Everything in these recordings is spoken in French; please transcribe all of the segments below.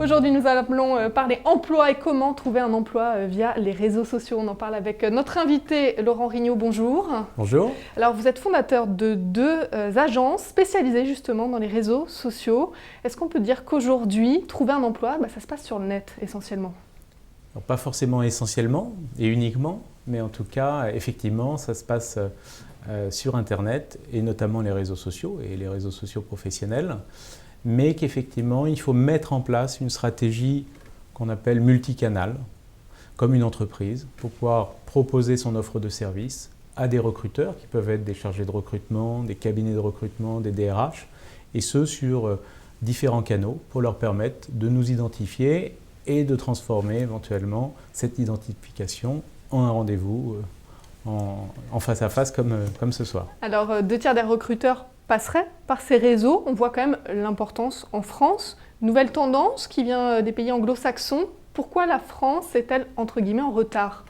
Aujourd'hui, nous allons parler emploi et comment trouver un emploi via les réseaux sociaux. On en parle avec notre invité Laurent Rignot. Bonjour. Bonjour. Alors, vous êtes fondateur de deux agences spécialisées justement dans les réseaux sociaux. Est-ce qu'on peut dire qu'aujourd'hui, trouver un emploi, ça se passe sur le net essentiellement? Alors, pas forcément essentiellement et uniquement, mais en tout cas, effectivement, ça se passe sur Internet et notamment les réseaux sociaux et les réseaux sociaux professionnels. Mais qu'effectivement, il faut mettre en place une stratégie qu'on appelle multicanal, comme une entreprise, pour pouvoir proposer son offre de service à des recruteurs, qui peuvent être des chargés de recrutement, des cabinets de recrutement, des DRH, et ce sur différents canaux, pour leur permettre de nous identifier et de transformer éventuellement cette identification en un rendez-vous en face à face comme ce soir. Alors, 2 tiers des recruteurs passeraient par ces réseaux. On voit quand même l'importance en France. Nouvelle tendance qui vient des pays anglo-saxons. Pourquoi la France est-elle, entre guillemets, en retard?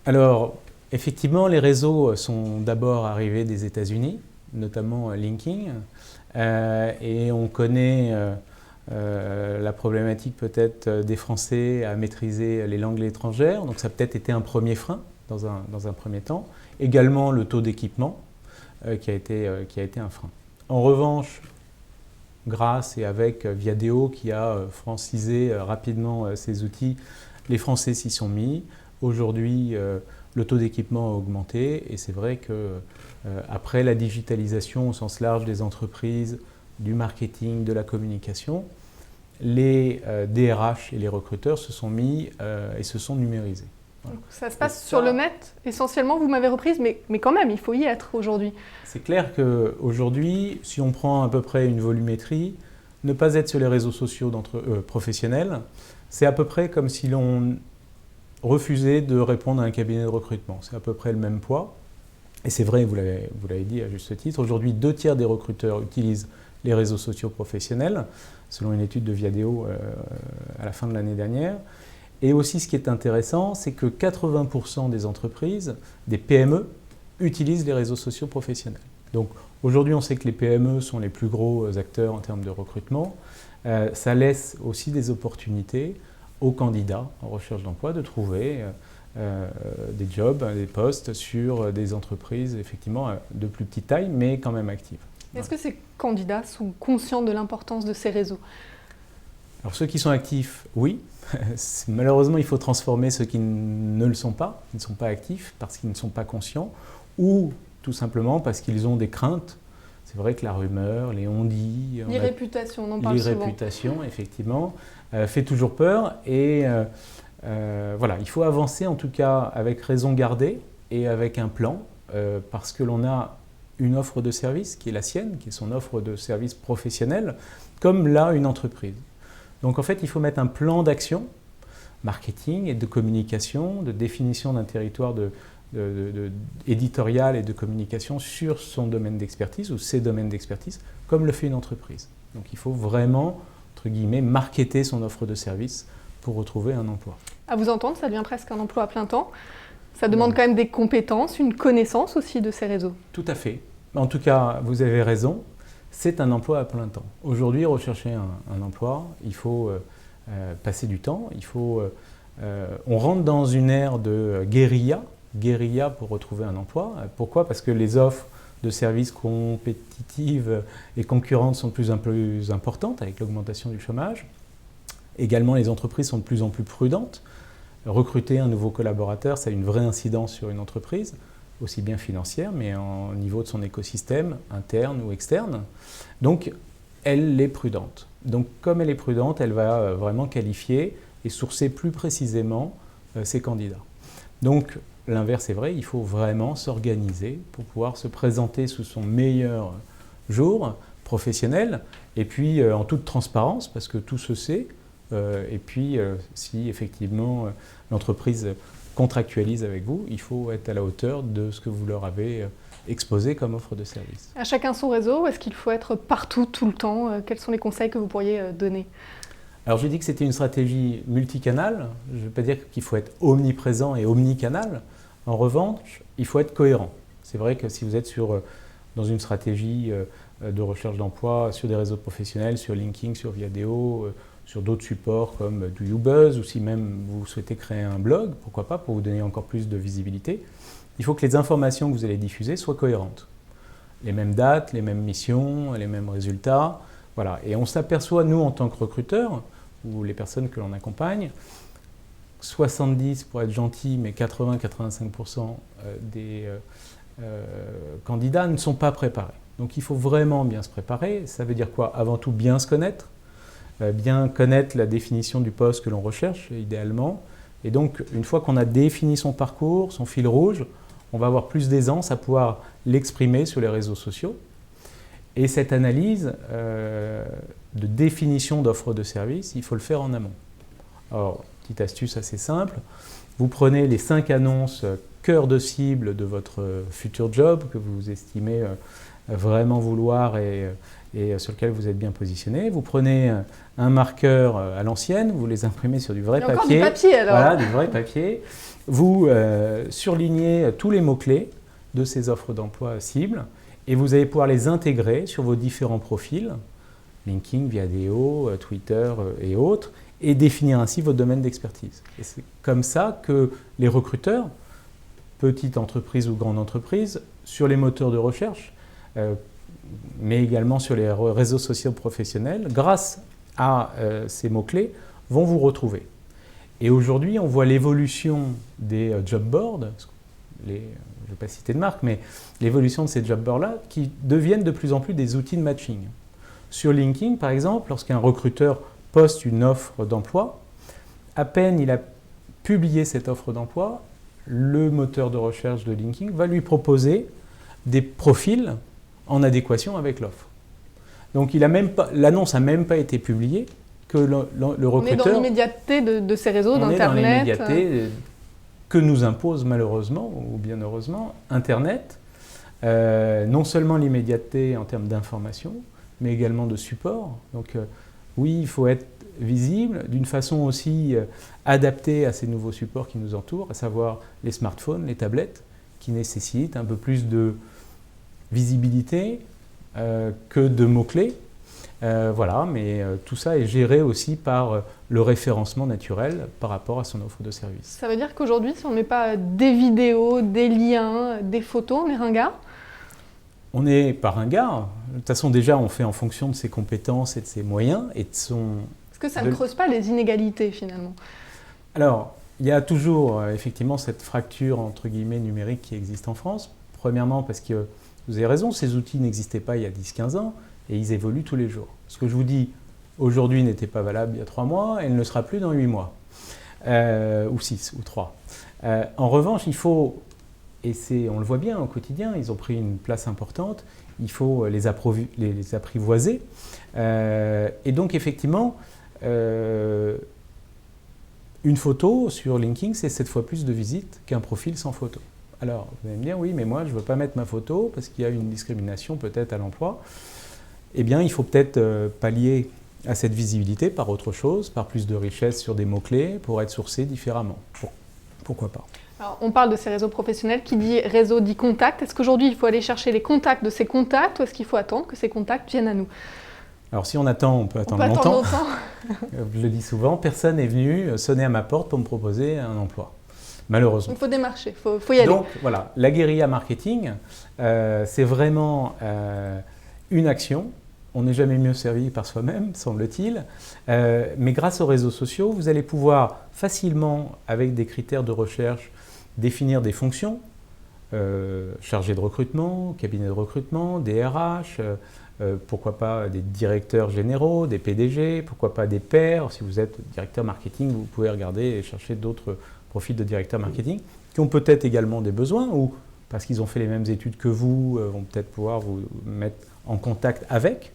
Alors, effectivement, les réseaux sont d'abord arrivés des États-Unis, notamment LinkedIn. Et on connaît la problématique peut-être des Français à maîtriser les langues étrangères. Donc ça a peut-être été un premier frein dans un premier temps. Également le taux d'équipement qui a été un frein. En revanche, grâce et avec Viadeo qui a francisé rapidement ces outils, les Français s'y sont mis. Aujourd'hui, le taux d'équipement a augmenté et c'est vrai qu'après la digitalisation au sens large des entreprises, du marketing, de la communication, les DRH et les recruteurs se sont mis et se sont numérisés. Voilà. Ça se passe sur le net, essentiellement, vous m'avez reprise, mais quand même, il faut y être aujourd'hui. C'est clair qu'aujourd'hui, si on prend à peu près une volumétrie, ne pas être sur les réseaux sociaux professionnels, c'est à peu près comme si l'on refusait de répondre à un cabinet de recrutement. C'est à peu près le même poids. Et c'est vrai, vous l'avez dit à juste titre, aujourd'hui, 2 tiers des recruteurs utilisent les réseaux sociaux professionnels, selon une étude de Viadeo à la fin de l'année dernière. Et aussi, ce qui est intéressant, c'est que 80% des entreprises, des PME, utilisent les réseaux sociaux professionnels. Donc aujourd'hui, on sait que les PME sont les plus gros acteurs en termes de recrutement. Ça laisse aussi des opportunités aux candidats en recherche d'emploi de trouver des jobs, des postes sur des entreprises effectivement de plus petite taille, mais quand même actives. Est-ce que ces candidats sont conscients de l'importance de ces réseaux? Alors ceux qui sont actifs, oui. Malheureusement, il faut transformer ceux qui ne le sont pas, qui ne sont pas actifs parce qu'ils ne sont pas conscients ou tout simplement parce qu'ils ont des craintes. C'est vrai que la rumeur, les on-dit… L'irréputation, on en parle souvent. L'irréputation, effectivement, fait toujours peur et voilà, il faut avancer en tout cas avec raison gardée et avec un plan parce que l'on a une offre de service qui est la sienne, qui est son offre de service professionnel, comme là une entreprise. Donc en fait, il faut mettre un plan d'action, marketing et de communication, de définition d'un territoire éditorial et de communication sur son domaine d'expertise ou ses domaines d'expertise, comme le fait une entreprise. Donc il faut vraiment, entre guillemets, marketer son offre de service pour retrouver un emploi. À vous entendre, ça devient presque un emploi à plein temps. Ça demande quand même des compétences, une connaissance aussi de ces réseaux. Tout à fait. En tout cas, vous avez raison. C'est un emploi à plein temps. Aujourd'hui, rechercher un emploi, il faut passer du temps. On rentre dans une ère de guérilla pour retrouver un emploi. Pourquoi? Parce que les offres de services compétitives et concurrentes sont de plus en plus importantes avec l'augmentation du chômage. Également, les entreprises sont de plus en plus prudentes. Recruter un nouveau collaborateur, ça a une vraie incidence sur une entreprise, aussi bien financière, mais au niveau de son écosystème, interne ou externe. Donc, elle est prudente. Donc, comme elle est prudente, elle va vraiment qualifier et sourcer plus précisément ses candidats. Donc, l'inverse est vrai, il faut vraiment s'organiser pour pouvoir se présenter sous son meilleur jour professionnel, et puis en toute transparence, parce que tout se sait, et puis si effectivement l'entreprise contractualise avec vous, il faut être à la hauteur de ce que vous leur avez exposé comme offre de service. À chacun son réseau, est-ce qu'il faut être partout, tout le temps? Quels sont les conseils que vous pourriez donner? Alors je dis que c'était une stratégie multicanale, je ne veux pas dire qu'il faut être omniprésent et omnicanal. En revanche, il faut être cohérent. C'est vrai que si vous êtes dans une stratégie de recherche d'emploi sur des réseaux professionnels, sur LinkedIn, sur Viadeo, sur d'autres supports comme do you buzz, ou si même vous souhaitez créer un blog, pourquoi pas, pour vous donner encore plus de visibilité. Il faut que les informations que vous allez diffuser soient cohérentes. Les mêmes dates, les mêmes missions, les mêmes résultats. Voilà. Et on s'aperçoit, nous, en tant que recruteurs, ou les personnes que l'on accompagne, 70 pour être gentil, mais 80-85% des candidats ne sont pas préparés. Donc il faut vraiment bien se préparer. Ça veut dire quoi? Avant tout, bien se connaître, bien connaître la définition du poste que l'on recherche, idéalement. Et donc, une fois qu'on a défini son parcours, son fil rouge, on va avoir plus d'aisance à pouvoir l'exprimer sur les réseaux sociaux. Et cette analyse de définition d'offre de service, il faut le faire en amont. Alors, petite astuce assez simple, vous prenez les 5 annonces cœur de cible de votre futur job que vous estimez vraiment vouloir et sur lequel vous êtes bien positionné. Vous prenez un marqueur à l'ancienne, vous les imprimez sur du vrai papier. Encore du papier alors. Voilà, du vrai papier. Vous surlignez tous les mots-clés de ces offres d'emploi cibles et vous allez pouvoir les intégrer sur vos différents profils, LinkedIn, Viadeo, Twitter et autres, et définir ainsi votre domaine d'expertise. Et c'est comme ça que les recruteurs, petites entreprises ou grandes entreprises, sur les moteurs de recherche, mais également sur les réseaux sociaux professionnels, grâce à ces mots-clés, vont vous retrouver. Et aujourd'hui, on voit l'évolution des job boards, je ne vais pas citer de marque, mais l'évolution de ces job boards-là qui deviennent de plus en plus des outils de matching. Sur LinkedIn, par exemple, lorsqu'un recruteur poste une offre d'emploi, à peine il a publié cette offre d'emploi, le moteur de recherche de LinkedIn va lui proposer des profils en adéquation avec l'offre. Donc l'annonce n'a même pas été publiée, que le recruteur... On est dans l'immédiateté de ces réseaux, d'Internet. On est dans l'immédiateté que nous impose malheureusement, ou bien heureusement, Internet. Non seulement l'immédiateté en termes d'information, mais également de support. Donc oui, il faut être visible, d'une façon aussi adaptée à ces nouveaux supports qui nous entourent, à savoir les smartphones, les tablettes, qui nécessitent un peu plus de visibilité que de mots-clés. Voilà, mais tout ça est géré aussi par le référencement naturel par rapport à son offre de service. Ça veut dire qu'aujourd'hui, si on ne met pas des vidéos, des liens, des photos, on est ringard? On n'est pas ringard. De toute façon, déjà, on fait en fonction de ses compétences et de ses moyens et de son... Est-ce que ça ne creuse pas les inégalités, finalement? Alors, il y a toujours effectivement cette fracture, entre guillemets, numérique qui existe en France. Premièrement, parce que vous avez raison, ces outils n'existaient pas il y a 10-15 ans et ils évoluent tous les jours. Ce que je vous dis aujourd'hui n'était pas valable il y a 3 mois et ne le sera plus dans 8 mois, ou 6, ou 3. En revanche, il faut... Et on le voit bien au quotidien, ils ont pris une place importante, il faut les apprivoiser. Et donc effectivement, une photo sur LinkedIn, c'est 7 fois plus de visites qu'un profil sans photo. Alors, vous allez me dire, oui, mais moi, je ne veux pas mettre ma photo parce qu'il y a une discrimination peut-être à l'emploi. Eh bien, il faut peut-être pallier à cette visibilité par autre chose, par plus de richesse sur des mots-clés pour être sourcé différemment. Pourquoi pas? Alors, on parle de ces réseaux professionnels, qui dit réseau dit contact. Est-ce qu'aujourd'hui, il faut aller chercher les contacts de ces contacts ou est-ce qu'il faut attendre que ces contacts viennent à nous? Alors, si on attend, on peut attendre longtemps. Je le dis souvent, personne n'est venu sonner à ma porte pour me proposer un emploi, malheureusement. Il faut démarcher, il faut y aller. Donc, voilà, la guérilla marketing, c'est vraiment une action. On n'est jamais mieux servi par soi-même, semble-t-il. Mais grâce aux réseaux sociaux, vous allez pouvoir facilement, avec des critères de recherche, définir des fonctions, chargé de recrutement, cabinet de recrutement, des RH, pourquoi pas des directeurs généraux, des PDG, pourquoi pas des pairs. Si vous êtes directeur marketing, vous pouvez regarder et chercher d'autres profils de directeur marketing qui ont peut-être également des besoins ou parce qu'ils ont fait les mêmes études que vous, vont peut-être pouvoir vous mettre en contact avec.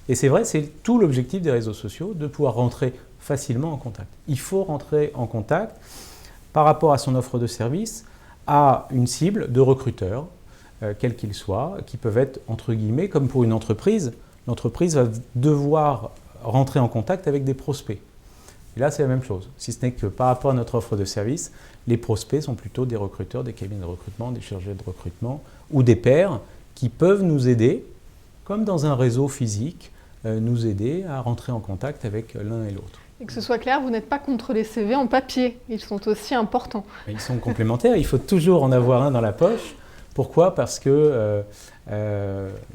Et c'est vrai, c'est tout l'objectif des réseaux sociaux, de pouvoir rentrer facilement en contact. Il faut rentrer en contact par rapport à son offre de service à une cible de recruteurs, quels qu'ils soient, qui peuvent être, entre guillemets, comme pour une entreprise. L'entreprise va devoir rentrer en contact avec des prospects. Et là, c'est la même chose, si ce n'est que par rapport à notre offre de service, les prospects sont plutôt des recruteurs, des cabinets de recrutement, des chargés de recrutement ou des pairs qui peuvent nous aider comme dans un réseau physique, nous aider à rentrer en contact avec l'un et l'autre. Et que ce soit clair, vous n'êtes pas contre les CV en papier, ils sont aussi importants. Ils sont complémentaires, il faut toujours en avoir un dans la poche. Pourquoi ? Parce que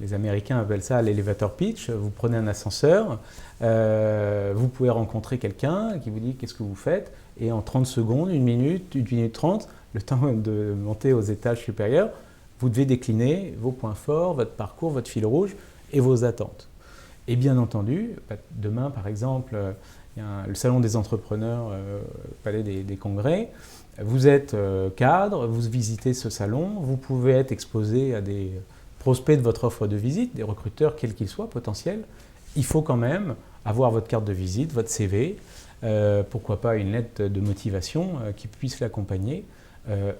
les Américains appellent ça l'elevator pitch. Vous prenez un ascenseur, vous pouvez rencontrer quelqu'un qui vous dit qu'est-ce que vous faites, et en 30 secondes, 1 minute 30, le temps de monter aux étages supérieurs, vous devez décliner vos points forts, votre parcours, votre fil rouge et vos attentes. Et bien entendu, demain par exemple, il y a le salon des entrepreneurs au Palais des Congrès. Vous êtes cadre, vous visitez ce salon, vous pouvez être exposé à des prospects de votre offre de visite, des recruteurs quels qu'ils soient potentiels. Il faut quand même avoir votre carte de visite, votre CV, pourquoi pas une lettre de motivation qui puisse l'accompagner,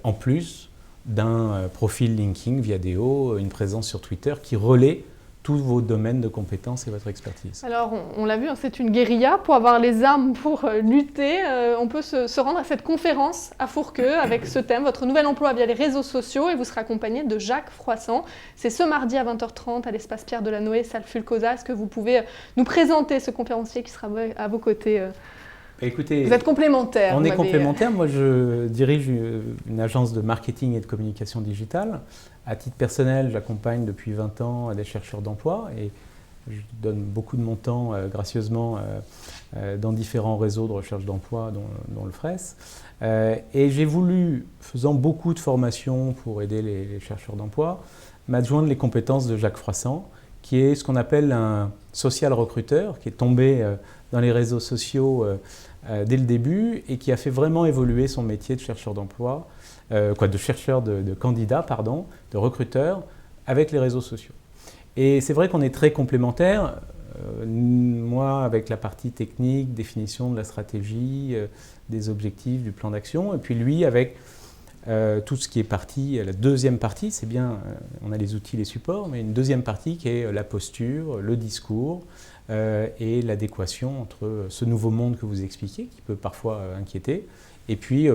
en plus d'un profil LinkedIn, Viadeo, une présence sur Twitter qui relaie tous vos domaines de compétences et votre expertise. Alors, on l'a vu, c'est une guérilla. Pour avoir les armes pour lutter, on peut se rendre à cette conférence à Fourqueux avec ce thème, votre nouvel emploi via les réseaux sociaux, et vous serez accompagné de Jacques Froissart. C'est ce mardi à 20h30 à l'espace Pierre Delanoë, salle Fulcosa. Est-ce que vous pouvez nous présenter ce conférencier qui sera à vos côtés? Écoutez, vous êtes complémentaires. On est complémentaires. Moi, je dirige une agence de marketing et de communication digitale. À titre personnel, j'accompagne depuis 20 ans des chercheurs d'emploi et je donne beaucoup de mon temps gracieusement dans différents réseaux de recherche d'emploi, dont le FRES. Et j'ai voulu, faisant beaucoup de formations pour aider les chercheurs d'emploi, m'adjoindre les compétences de Jacques Froissart, qui est ce qu'on appelle un social recruteur, qui est tombé dans les réseaux sociaux dès le début et qui a fait vraiment évoluer son métier de chercheur d'emploi, de chercheur de candidat, pardon, de recruteur, avec les réseaux sociaux. Et c'est vrai qu'on est très complémentaires, moi avec la partie technique, définition de la stratégie, des objectifs, du plan d'action, et puis lui avec tout ce qui est partie, la deuxième partie, c'est bien, on a les outils, les supports, mais une deuxième partie qui est la posture, le discours et l'adéquation entre ce nouveau monde que vous expliquez, qui peut parfois inquiéter, et puis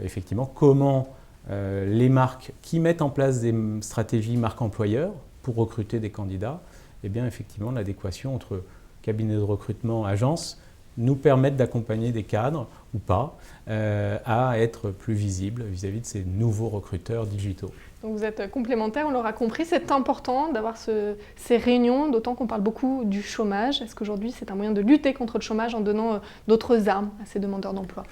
effectivement comment les marques qui mettent en place des stratégies marque employeur pour recruter des candidats, eh bien effectivement l'adéquation entre cabinet de recrutement, agence, nous permettent d'accompagner des cadres ou pas à être plus visibles vis-à-vis de ces nouveaux recruteurs digitaux. Donc vous êtes complémentaires, on l'aura compris, c'est important d'avoir ces réunions, d'autant qu'on parle beaucoup du chômage. Est-ce qu'aujourd'hui c'est un moyen de lutter contre le chômage en donnant d'autres armes à ces demandeurs d'emploi?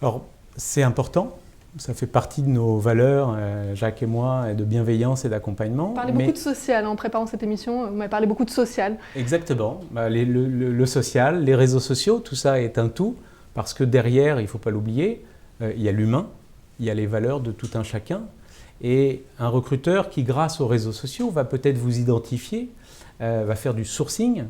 Alors c'est important. Ça fait partie de nos valeurs, Jacques et moi, de bienveillance et d'accompagnement. Vous parlez beaucoup de social, en préparant cette émission, vous m'avez parlé beaucoup de social. Exactement. Le social, les réseaux sociaux, tout ça est un tout, parce que derrière, il ne faut pas l'oublier, il y a l'humain, il y a les valeurs de tout un chacun. Et un recruteur qui, grâce aux réseaux sociaux, va peut-être vous identifier, va faire du sourcing,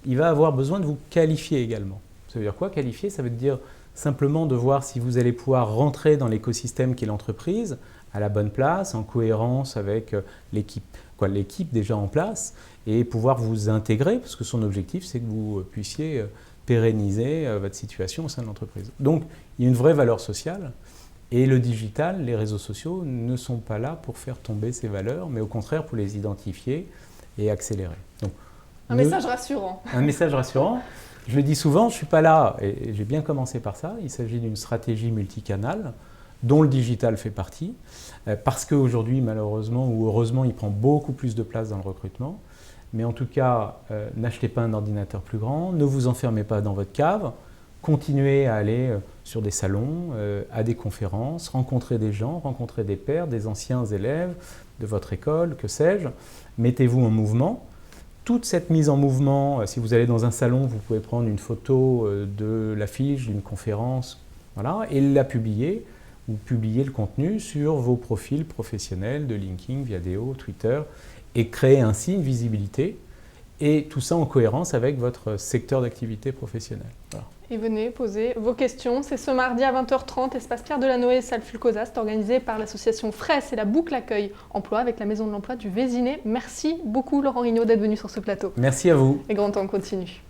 il va avoir besoin de vous qualifier également. Ça veut dire quoi, qualifier? Ça veut dire simplement de voir si vous allez pouvoir rentrer dans l'écosystème qu'est l'entreprise à la bonne place, en cohérence avec l'équipe déjà en place et pouvoir vous intégrer parce que son objectif c'est que vous puissiez pérenniser votre situation au sein de l'entreprise. Donc il y a une vraie valeur sociale et le digital, les réseaux sociaux ne sont pas là pour faire tomber ces valeurs mais au contraire pour les identifier et accélérer. Donc, message rassurant. Un message rassurant. Je le dis souvent, je ne suis pas là, et j'ai bien commencé par ça, il s'agit d'une stratégie multicanale dont le digital fait partie, parce qu'aujourd'hui, malheureusement ou heureusement, il prend beaucoup plus de place dans le recrutement. Mais en tout cas, n'achetez pas un ordinateur plus grand, ne vous enfermez pas dans votre cave, continuez à aller sur des salons, à des conférences, rencontrer des gens, rencontrer des pairs, des anciens élèves de votre école, que sais-je, mettez-vous en mouvement. Toute cette mise en mouvement, si vous allez dans un salon, vous pouvez prendre une photo de l'affiche d'une conférence voilà, et la publier ou publier le contenu sur vos profils professionnels de LinkedIn, Viadeo, Twitter et créer ainsi une visibilité et tout ça en cohérence avec votre secteur d'activité professionnelle. Voilà. Et venez poser vos questions. C'est ce mardi à 20h30, espace Pierre Delanoë, salle Fulcosa. C'est organisé par l'association FRES et la Boucle Accueil Emploi avec la Maison de l'Emploi du Vésinet. Merci beaucoup Laurent Rignot d'être venu sur ce plateau. Merci à vous. Et grand temps continue.